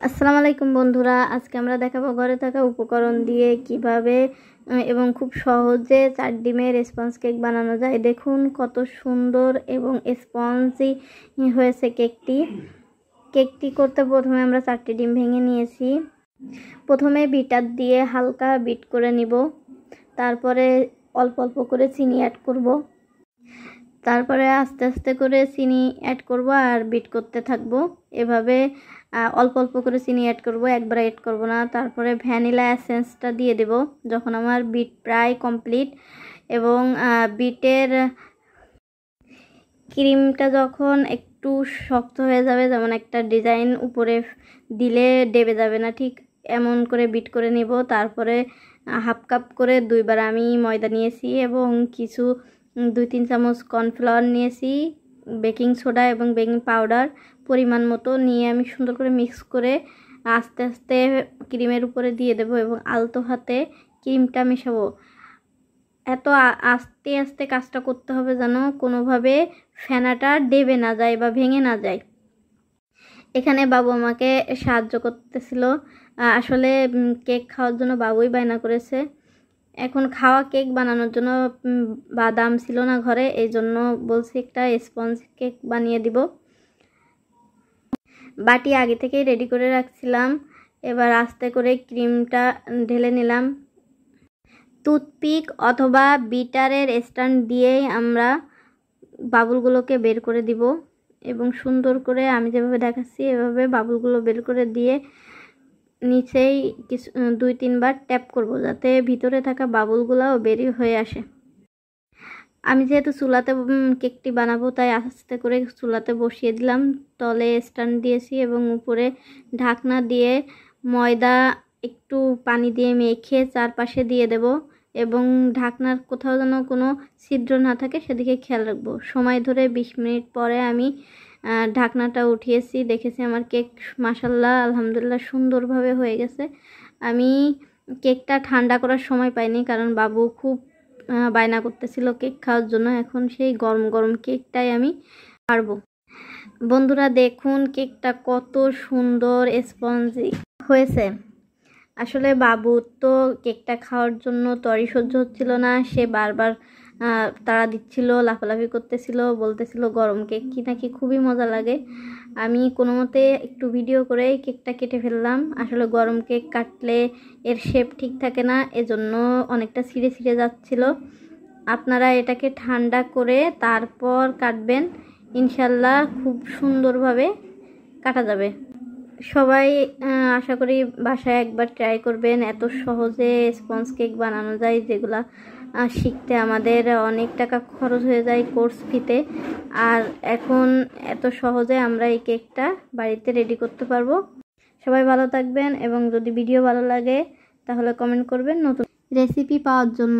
আসসালামু আলাইকুম বন্ধুরা, আজকে আমরা দেখাবো ঘরে থাকা উপকরণ দিয়ে কিভাবে এবং খুব সহজে 4 ডিমের স্পঞ্জ কেক বানানো যায়। দেখুন কত সুন্দর এবং স্পঞ্জি হয়েছে কেকটি করতে প্রথমে আমরা 4টি ডিম ভেঙে নিয়েছি। প্রথমে বিটার দিয়ে হালকা বিট করে নিব, তারপরে অল্প অল্প করে চিনি অ্যাড করব, তারপরে আস্তে আস্তে করে চিনি অ্যাড করব আর বিট করতে থাকবো। এভাবে অল্প অল্প করে চিনি অ্যাড করব, একবারে অ্যাড করব না। তারপরে ভ্যানিলা এসেন্সটা দিয়ে দেব যখন আমার বিট প্রায় কমপ্লিট এবং বিটের ক্রিমটা যখন একটু শক্ত হয়ে যাবে, যেমন একটা ডিজাইন উপরে দিলে ডেবে যাবে না, ঠিক এমন করে বিট করে নিব। তারপরে হাফ কাপ করে 2বার আমি ময়দা নিয়েছি এবং কিছু 2-3 চামচ কর্নফ্লাওয়ার নিয়েছি, বেকিং সোডা এবং বেকিং পাউডার পরিমাণ মতো নিয়ে আমি সুন্দর করে মিক্স করে আস্তে আস্তে ক্রিমের উপরে দিয়ে দেব এবং আলতো হাতে ক্রিমটা মেশাবো। এত আস্তে আস্তে কাজটা করতে হবে যেন কোনোভাবে ফেনাটা ডেবে না যায় বা ভেঙে না যায়। এখানে বাবু আমাকে সাহায্য করতেছিল। আসলে কেক খাওয়ার জন্য বাবুই বায়না করেছে। এখন খাওয়া কেক বানানোর জন্য বাদাম ছিল না ঘরে, এই জন্য বলছি একটা স্পঞ্জ কেক বানিয়ে দিব। বাটি আগে থেকেই রেডি করে রাখছিলাম। এবার আস্তে করে ক্রিমটা ঢেলে নিলাম। টুথপিক অথবা বিটারের স্ট্যান্ড দিয়েই আমরা বাবুলগুলোকে বের করে দিব এবং সুন্দর করে আমি যেভাবে দেখাচ্ছি এভাবে বাবুলগুলো বের করে দিয়ে নিচেই কিছু 2-3 বার ট্যাপ করব যাতে ভিতরে থাকা বাবুলগুলোও বেরিয়ে হয়ে আসে। আমি যেহেতু চুলাতে কেকটি বানাবো তাই আস্তে করে চুলাতে বসিয়ে দিলাম। তলে স্ট্যান্ড দিয়েছি এবং উপরে ঢাকনা দিয়ে ময়দা একটু পানি দিয়ে মেখে চারপাশে দিয়ে দেব এবং ঢাকনার কোথাও যেন কোনো ছিদ্র না থাকে সেদিকে খেয়াল রাখবো। সময় ধরে 20 মিনিট পরে আমি ঢাকনাটা উঠিয়েছি, দেখেছি আমার কেক মাশাআল্লাহ আলহামদুলিল্লাহ সুন্দরভাবে হয়ে গেছে। আমি কেকটা ঠান্ডা করার সময় পাইনি কারণ বাবু খুব বায়না করতেছিল কেক খাওয়ার জন্য। এখন সেই গরম গরম কেকটাই আমি পারবো। বন্ধুরা দেখুন কেকটা কত সুন্দর স্পঞ্জি হয়েছে। আসলে বাবু তো কেকটা খাওয়ার জন্য তরি সহ্য হচ্ছিল না, সে বারবার তাড়া দিচ্ছিল, লাফালাফি করতেছিল, বলতেছিল গরম কেক কি নাকি খুবই মজা লাগে। আমি কোনো মতে একটু ভিডিও করে কেকটা কেটে ফেললাম। আসলে গরম কেক কাটলে এর শেপ ঠিক থাকে না, এজন্য অনেকটা ছিঁড়ে ছিঁড়ে যাচ্ছিল। আপনারা এটাকে ঠান্ডা করে তারপর কাটবেন, ইনশাল্লাহ খুব সুন্দরভাবে কাটা যাবে। সবাই আশা করি বাসায় একবার ট্রাই করবেন। এত সহজে স্পঞ্জ কেক বানানো যায় যেগুলা শিখতে আমাদের অনেক টাকা খরচ হয়ে যায় কোর্স ফিতে, আর এখন এত সহজে আমরা এই কেকটা বাড়িতে রেডি করতে পারবো। সবাই ভালো থাকবেন এবং যদি ভিডিও ভালো লাগে তাহলে কমেন্ট করবেন নতুন রেসিপি পাওয়ার জন্য।